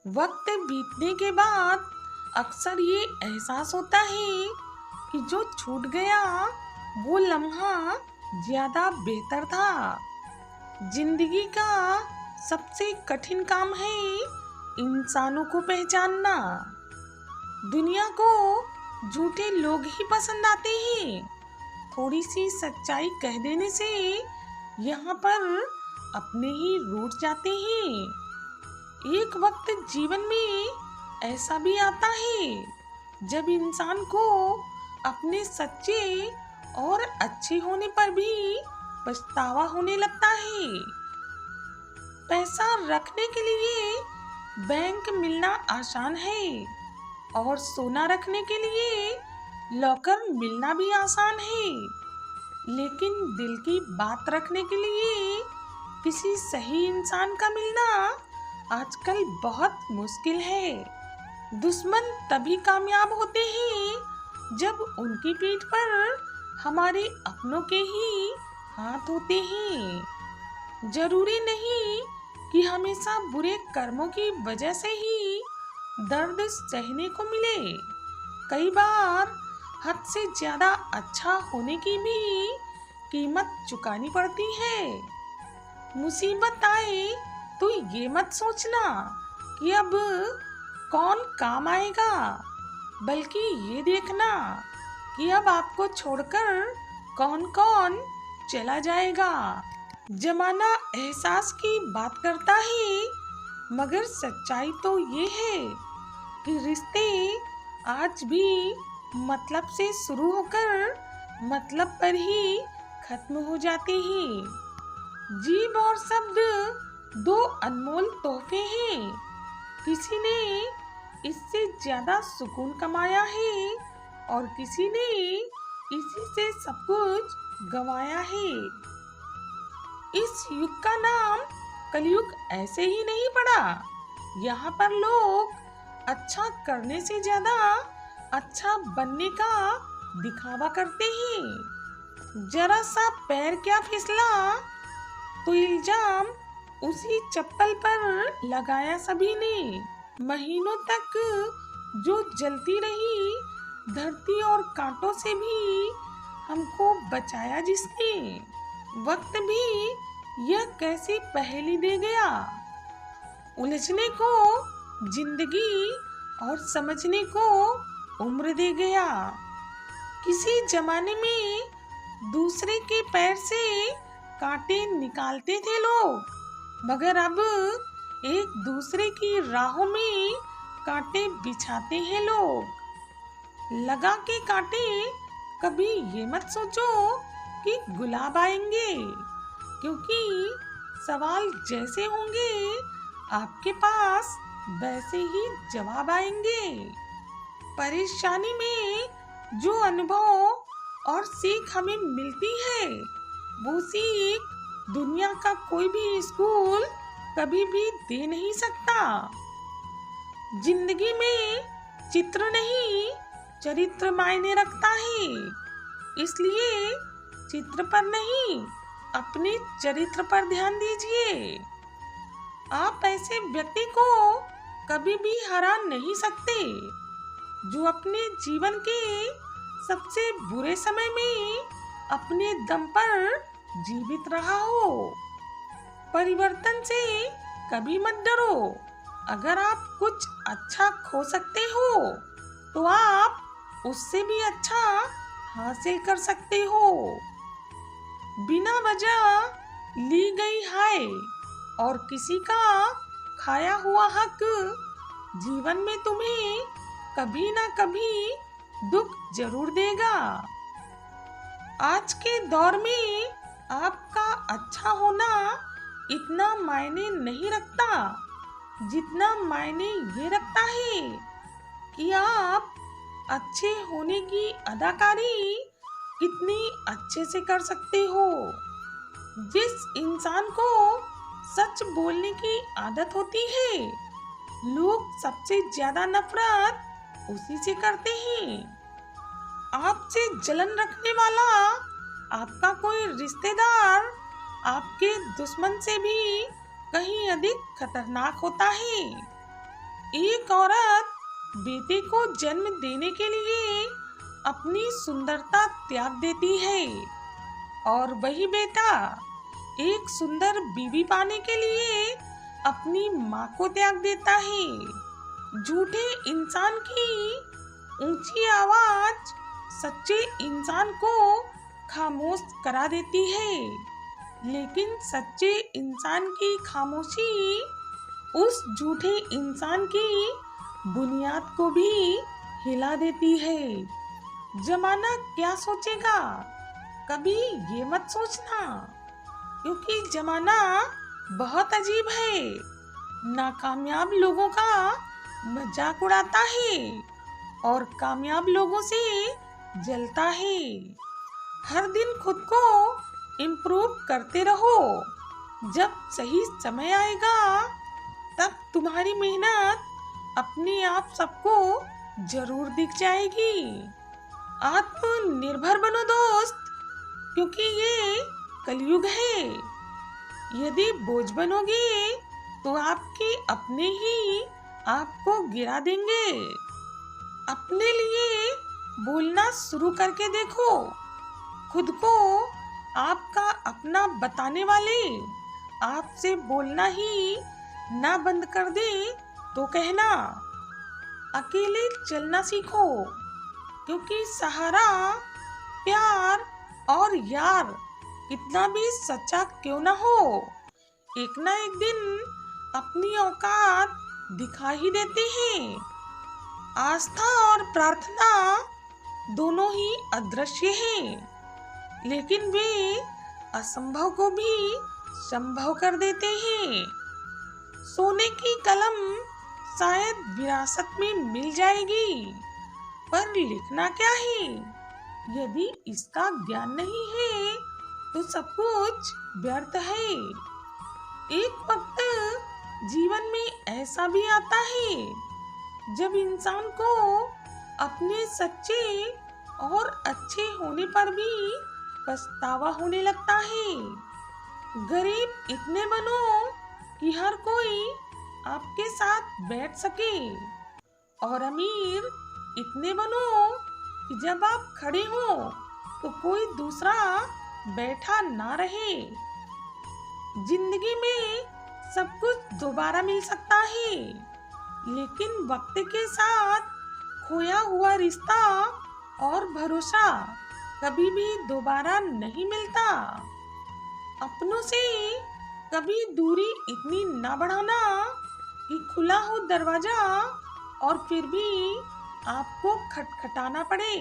वक्त बीतने के बाद अक्सर ये एहसास होता है कि जो छूट गया वो लम्हा ज्यादा बेहतर था। जिंदगी का सबसे कठिन काम है इंसानों को पहचानना। दुनिया को झूठे लोग ही पसंद आते हैं। थोड़ी सी सच्चाई कह देने से यहाँ पर अपने ही रूठ जाते हैं। एक वक्त जीवन में ऐसा भी आता है जब इंसान को अपने सच्चे और अच्छे होने पर भी पछतावा होने लगता है। पैसा रखने के लिए बैंक मिलना आसान है और सोना रखने के लिए लॉकर मिलना भी आसान है, लेकिन दिल की बात रखने के लिए किसी सही इंसान का मिलना आजकल बहुत मुश्किल है। दुश्मन तभी कामयाब होते हैं जब उनकी पीठ पर हमारे अपनों के ही हाथ होते हैं। जरूरी नहीं कि हमेशा बुरे कर्मों की वजह से ही दर्द सहने को मिले। कई बार हद से ज्यादा अच्छा होने की भी कीमत चुकानी पड़ती है। मुसीबत आए तो ये मत सोचना कि अब कौन काम आएगा, बल्कि ये देखना कि अब आपको छोड़कर कौन कौन चला जाएगा। जमाना एहसास की बात करता है, मगर सच्चाई तो ये है कि रिश्ते आज भी मतलब से शुरू होकर मतलब पर ही खत्म हो जाते हैं। जीभ और शब्द दो अनमोल तोहफे हैं। किसी ने इससे ज्यादा सुकून कमाया है और किसी ने इसी से सब कुछ गंवाया है। इस युग का नाम कलयुग ऐसे ही नहीं पड़ा। यहाँ पर लोग अच्छा करने से ज्यादा अच्छा बनने का दिखावा करते हैं। जरा सा पैर क्या फिसला तो इल्जाम उसी चप्पल पर लगाया सभी ने। महीनों तक जो जलती रही धरती और कांटों से भी हमको बचाया जिसने, वक्त भी यह कैसी पहेली दे गया। उलझने को जिंदगी और समझने को उम्र दे गया। किसी जमाने में दूसरे के पैर से कांटे निकालते थे लोग, मगर अब एक दूसरे की राहों में कांटे बिछाते हैं लोग। लगा के कांटे कभी ये मत सोचो कि गुलाब आएंगे, क्योंकि सवाल जैसे होंगे आपके पास वैसे ही जवाब आएंगे। परेशानी में जो अनुभव और सीख हमें मिलती है, वो सीख दुनिया का कोई भी स्कूल कभी भी दे नहीं सकता। जिंदगी में चित्र नहीं, चरित्र मायने रखता है। इसलिए चित्र पर नहीं, अपने चरित्र पर ध्यान दीजिए। आप ऐसे व्यक्ति को कभी भी हरा नहीं सकते जो अपने जीवन के सबसे बुरे समय में अपने दम पर जीवित रहा हो। परिवर्तन से कभी मत डरो। अगर आप कुछ अच्छा खो सकते हो तो आप उससे भी अच्छा हासिल कर सकते हो। बिना वजह ली गई हाय और किसी का खाया हुआ हक जीवन में तुम्हें कभी ना कभी दुख जरूर देगा। आज के दौर में आपका अच्छा होना इतना मायने नहीं रखता जितना मायने ये रखता है कि आप अच्छे होने की अदाकारी कितनी अच्छे से कर सकते हो। जिस इंसान को सच बोलने की आदत होती है, लोग सबसे ज्यादा नफरत उसी से करते हैं। आपसे जलन रखने वाला आपका कोई रिश्तेदार आपके दुश्मन से भी कहीं अधिक खतरनाक होता है। एक औरत बेटे को जन्म देने के लिए अपनी सुंदरता त्याग देती है और वही बेटा एक सुंदर बीवी पाने के लिए अपनी माँ को त्याग देता है। झूठे इंसान की ऊंची आवाज सच्चे इंसान को खामोश करा देती है, लेकिन सच्चे इंसान की खामोशी उस झूठे इंसान की बुनियाद को भी हिला देती है। जमाना क्या सोचेगा, कभी ये मत सोचना, क्योंकि जमाना बहुत अजीब है। नाकामयाब लोगों का मजाक उड़ाता है और कामयाब लोगों से जलता है। हर दिन खुद को इम्प्रूव करते रहो। जब सही समय आएगा तब तुम्हारी मेहनत अपने आप सबको जरूर दिख जाएगी। आत्मनिर्भर बनो दोस्त, क्योंकि ये कलयुग है। यदि बोझ बनोगे तो आपके अपने ही आपको गिरा देंगे। अपने लिए बोलना शुरू करके देखो। खुद को आपका अपना बताने वाले आपसे बोलना ही ना बंद कर दे तो कहना। अकेले चलना सीखो, क्योंकि सहारा, प्यार और यार कितना भी सच्चा क्यों ना हो, एक ना एक दिन अपनी औकात दिखा ही देते हैं। आस्था और प्रार्थना दोनों ही अदृश्य हैं, लेकिन वे असंभव को भी संभव कर देते हैं। सोने की कलम शायद विरासत में मिल जाएगी, पर लिखना क्या है? यदि इसका ज्ञान नहीं है तो सब कुछ व्यर्थ है। एक वक्त जीवन में ऐसा भी आता है जब इंसान को अपने सच्चे और अच्छे होने पर भी पछतावा होने लगता है। गरीब इतने बनो कि हर कोई आपके साथ बैठ सके, और अमीर इतने बनो कि जब आप खड़े हो तो कोई दूसरा बैठा ना रहे। जिंदगी में सब कुछ दोबारा मिल सकता है, लेकिन वक्त के साथ खोया हुआ रिश्ता और भरोसा कभी भी दोबारा नहीं मिलता। अपनों से कभी दूरी इतनी ना बढ़ाना कि खुला हो दरवाजा और फिर भी आपको खटखटाना पड़े।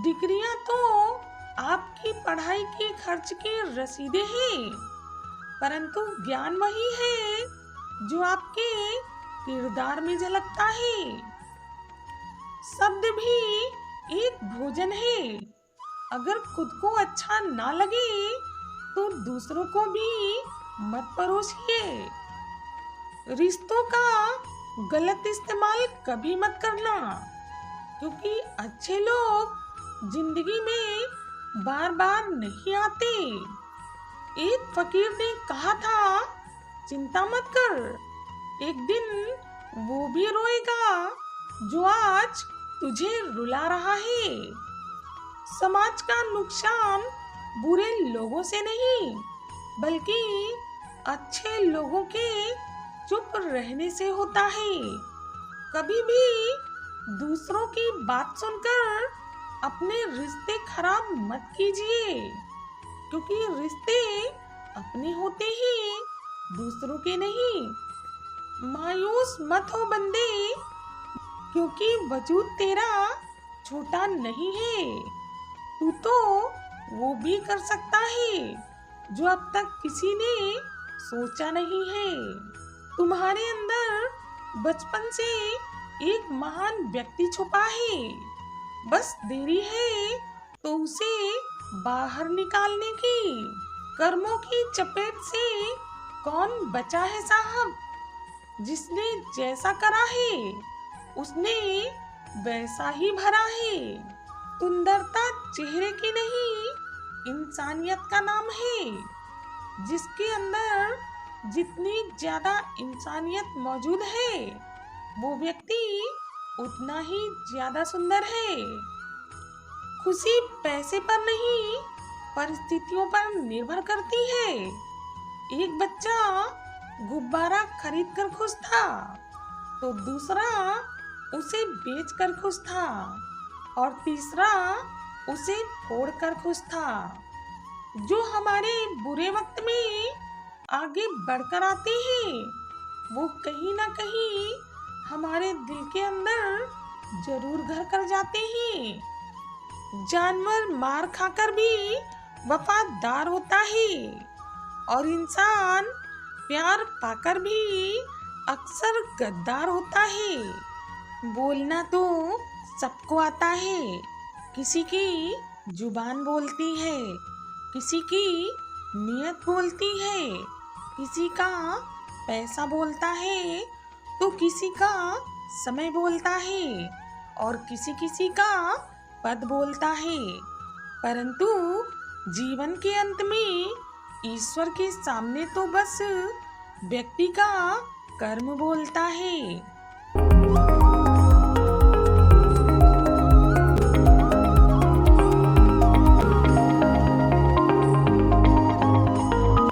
डिग्रियां तो आपकी पढ़ाई के खर्च की रसीदें हैं, परंतु ज्ञान वही है जो आपके किरदार में झलकता है। शब्द भी एक भोजन है। अगर खुद को अच्छा ना लगे तो दूसरों को भी मत परोसिए। रिश्तों का गलत इस्तेमाल कभी मत करना, क्योंकि अच्छे लोग जिंदगी में बार बार नहीं आते। एक फकीर ने कहा था, चिंता मत कर, एक दिन वो भी रोएगा जो आज तुझे रुला रहा है। समाज का नुकसान बुरे लोगों से नहीं, बल्कि अच्छे लोगों के चुप रहने से होता है। कभी भी दूसरों की बात सुनकर अपने रिश्ते खराब मत कीजिए, क्योंकि रिश्ते अपने होते ही दूसरों के नहीं। मायूस मत हो बंदे, क्योंकि वजूद तेरा छोटा नहीं है। तू तो वो भी कर सकता है जो अब तक किसी ने सोचा नहीं है। तुम्हारे अंदर बचपन से एक महान व्यक्ति छुपा है, बस देरी है तो उसे बाहर निकालने की। कर्मों की चपेट से कौन बचा है साहब? जिसने जैसा करा है उसने वैसा ही भरा है। सुंदरता चेहरे की नहीं, इंसानियत का नाम है। जिसके अंदर जितनी ज्यादा इंसानियत मौजूद है वो व्यक्ति उतना ही ज्यादा सुंदर है। खुशी पैसे पर नहीं परिस्थितियों पर निर्भर करती है। एक बच्चा गुब्बारा खरीद कर खुश था तो दूसरा उसे बेच कर खुश था और तीसरा उसे फोड़ कर खुश था। जो हमारे बुरे वक्त में आगे बढ़कर आते हैं वो कहीं ना कहीं हमारे दिल के अंदर जरूर घर कर जाते हैं। जानवर मार खाकर भी वफादार होता है और इंसान प्यार पाकर भी अक्सर गद्दार होता है। बोलना तो सबको आता है, किसी की जुबान बोलती है, किसी की नियत बोलती है, किसी का पैसा बोलता है तो किसी का समय बोलता है और किसी किसी का पद बोलता है। परंतु जीवन के अंत में ईश्वर के सामने तो बस व्यक्ति का कर्म बोलता है।